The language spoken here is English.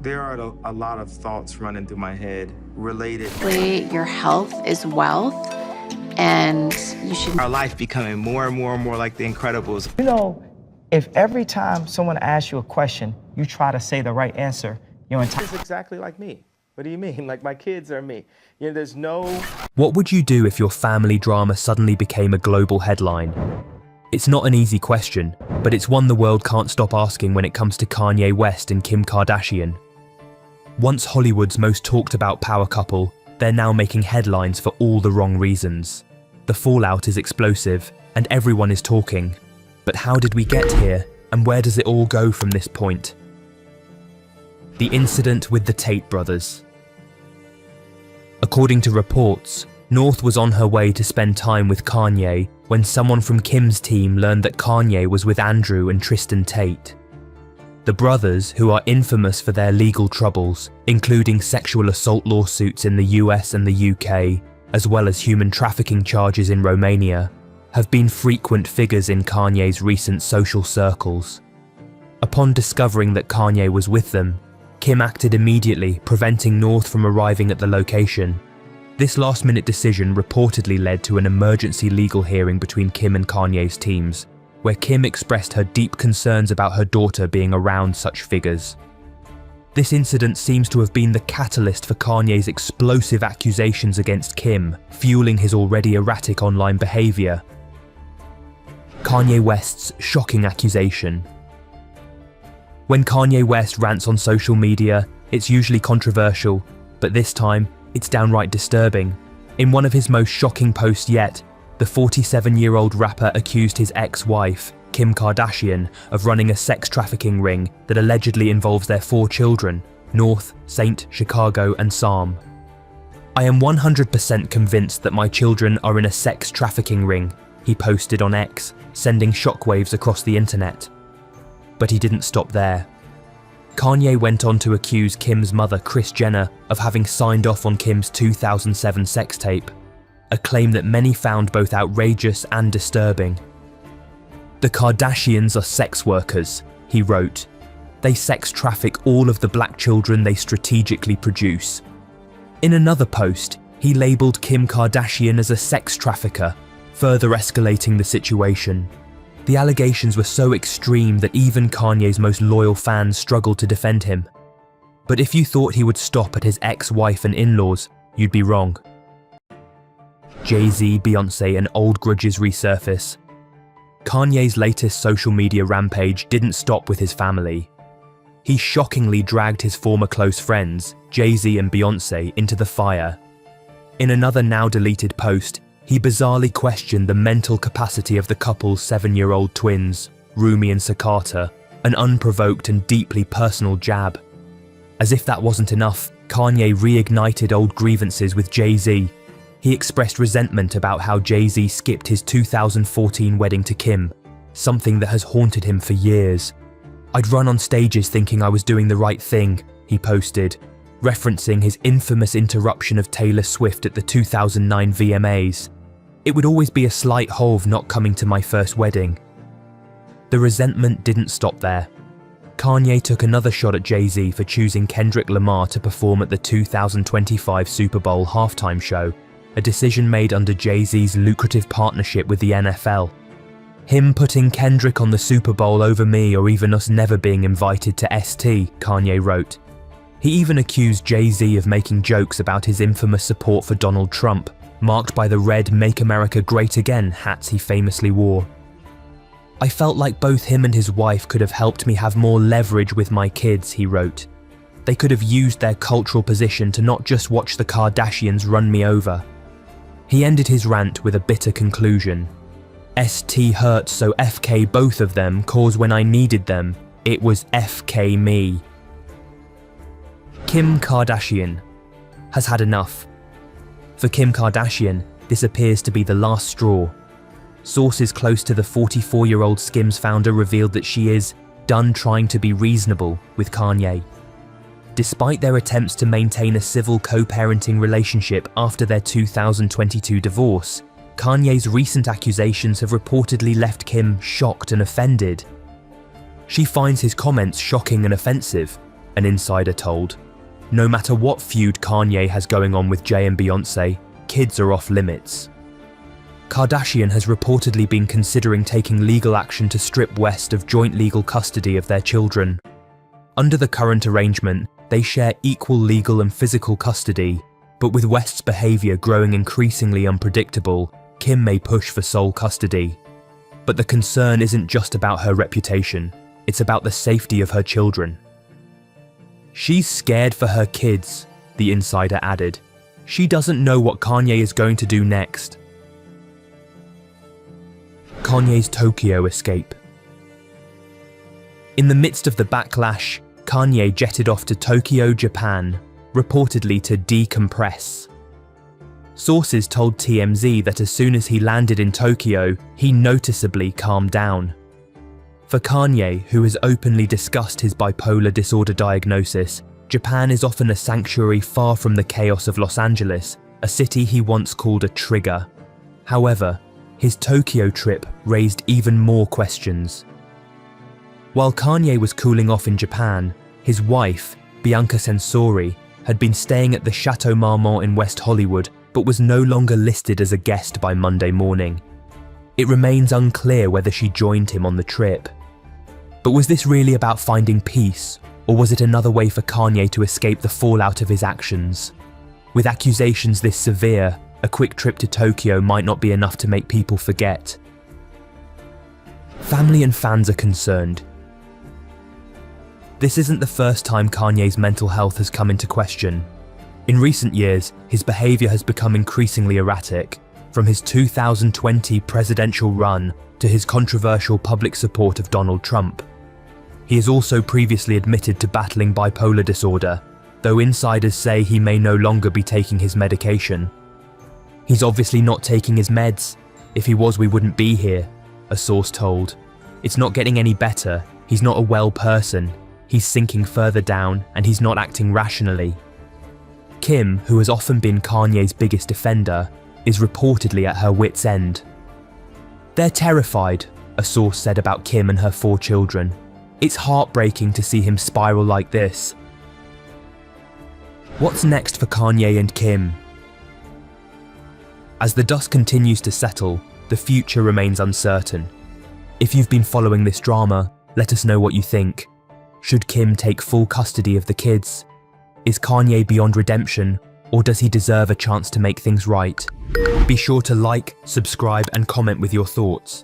There are a lot of thoughts running through my head related. Your health is wealth, and you should. Our life becoming more and more and more like The Incredibles. You know, if every time someone asks you a question, you try to say the right answer, your entire... It's exactly like me. What do you mean? Like, my kids are me. You know, there's no... What would you do if your family drama suddenly became a global headline? It's not an easy question, but it's one the world can't stop asking when it comes to Kanye West and Kim Kardashian. Once Hollywood's most talked about power couple, they're now making headlines for all the wrong reasons. The fallout is explosive, and everyone is talking. But how did we get here, and where does it all go from this point? The incident with the Tate brothers. According to reports, North was on her way to spend time with Kanye when someone from Kim's team learned that Kanye was with Andrew and Tristan Tate. The brothers, who are infamous for their legal troubles, including sexual assault lawsuits in the US and the UK, as well as human trafficking charges in Romania, have been frequent figures in Kanye's recent social circles. Upon discovering that Kanye was with them, Kim acted immediately, preventing North from arriving at the location. This last-minute decision reportedly led to an emergency legal hearing between Kim and Kanye's teams, where Kim expressed her deep concerns about her daughter being around such figures. This incident seems to have been the catalyst for Kanye's explosive accusations against Kim, fueling his already erratic online behaviour. Kanye West's shocking accusation. When Kanye West rants on social media, it's usually controversial, but this time, it's downright disturbing. In one of his most shocking posts yet, the 47-year-old rapper accused his ex-wife, Kim Kardashian, of running a sex trafficking ring that allegedly involves their 4 children, North, Saint, Chicago, and Psalm. "I am 100% convinced that my children are in a sex trafficking ring," he posted on X, sending shockwaves across the internet. But he didn't stop there. Kanye went on to accuse Kim's mother, Kris Jenner, of having signed off on Kim's 2007 sex tape, a claim that many found both outrageous and disturbing. "The Kardashians are sex workers," he wrote. "They sex traffic all of the black children they strategically produce." In another post, he labelled Kim Kardashian as a sex trafficker, further escalating the situation. The allegations were so extreme that even Kanye's most loyal fans struggled to defend him. But if you thought he would stop at his ex-wife and in-laws, you'd be wrong. Jay-Z, Beyoncé, and old grudges resurface. Kanye's latest social media rampage didn't stop with his family. He shockingly dragged his former close friends, Jay-Z and Beyoncé, into the fire. In another now-deleted post, he bizarrely questioned the mental capacity of the couple's 7-year-old twins, Rumi and Sakata, an unprovoked and deeply personal jab. As if that wasn't enough, Kanye reignited old grievances with Jay-Z. He expressed resentment about how Jay-Z skipped his 2014 wedding to Kim, something that has haunted him for years. "I'd run on stages thinking I was doing the right thing," he posted, referencing his infamous interruption of Taylor Swift at the 2009 VMAs. "It would always be a slight hove not coming to my first wedding." The resentment didn't stop there. Kanye took another shot at Jay-Z for choosing Kendrick Lamar to perform at the 2025 Super Bowl halftime show, a decision made under Jay-Z's lucrative partnership with the NFL. "Him putting Kendrick on the Super Bowl over me or even us never being invited to ST," Kanye wrote. He even accused Jay-Z of making jokes about his infamous support for Donald Trump, marked by the red "Make America Great Again" hats he famously wore. "I felt like both him and his wife could have helped me have more leverage with my kids," he wrote. "They could have used their cultural position to not just watch the Kardashians run me over." He ended his rant with a bitter conclusion. "ST hurt so FK both of them, cause when I needed them, it was FK me." Kim Kardashian has had enough. For Kim Kardashian, this appears to be the last straw. Sources close to the 44-year-old Skims founder revealed that she is done trying to be reasonable with Kanye. Despite their attempts to maintain a civil co-parenting relationship after their 2022 divorce, Kanye's recent accusations have reportedly left Kim shocked and offended. She finds his comments shocking and offensive, an insider told. No matter what feud Kanye has going on with Jay and Beyoncé, kids are off limits. Kardashian has reportedly been considering taking legal action to strip West of joint legal custody of their children. Under the current arrangement, they share equal legal and physical custody, but with West's behaviour growing increasingly unpredictable, Kim may push for sole custody. But the concern isn't just about her reputation, it's about the safety of her children. She's scared for her kids, the insider added. She doesn't know what Kanye is going to do next. Kanye's Tokyo escape. In the midst of the backlash, Kanye jetted off to Tokyo, Japan, reportedly to decompress. Sources told TMZ that as soon as he landed in Tokyo, he noticeably calmed down. For Kanye, who has openly discussed his bipolar disorder diagnosis, Japan is often a sanctuary far from the chaos of Los Angeles, a city he once called a trigger. However, his Tokyo trip raised even more questions. While Kanye was cooling off in Japan, his wife, Bianca Censori, had been staying at the Chateau Marmont in West Hollywood but was no longer listed as a guest by Monday morning. It remains unclear whether she joined him on the trip. But was this really about finding peace, or was it another way for Kanye to escape the fallout of his actions? With accusations this severe, a quick trip to Tokyo might not be enough to make people forget. Family and fans are concerned. This isn't the first time Kanye's mental health has come into question. In recent years, his behaviour has become increasingly erratic, from his 2020 presidential run to his controversial public support of Donald Trump. He has also previously admitted to battling bipolar disorder, though insiders say he may no longer be taking his medication. He's obviously not taking his meds. If he was, we wouldn't be here, a source told. It's not getting any better. He's not a well person. He's sinking further down, and he's not acting rationally. Kim, who has often been Kanye's biggest defender, is reportedly at her wit's end. They're terrified, a source said about Kim and her 4 children. It's heartbreaking to see him spiral like this. What's next for Kanye and Kim? As the dust continues to settle, the future remains uncertain. If you've been following this drama, let us know what you think. Should Kim take full custody of the kids? Is Kanye beyond redemption, or does he deserve a chance to make things right? Be sure to like, subscribe, and comment with your thoughts.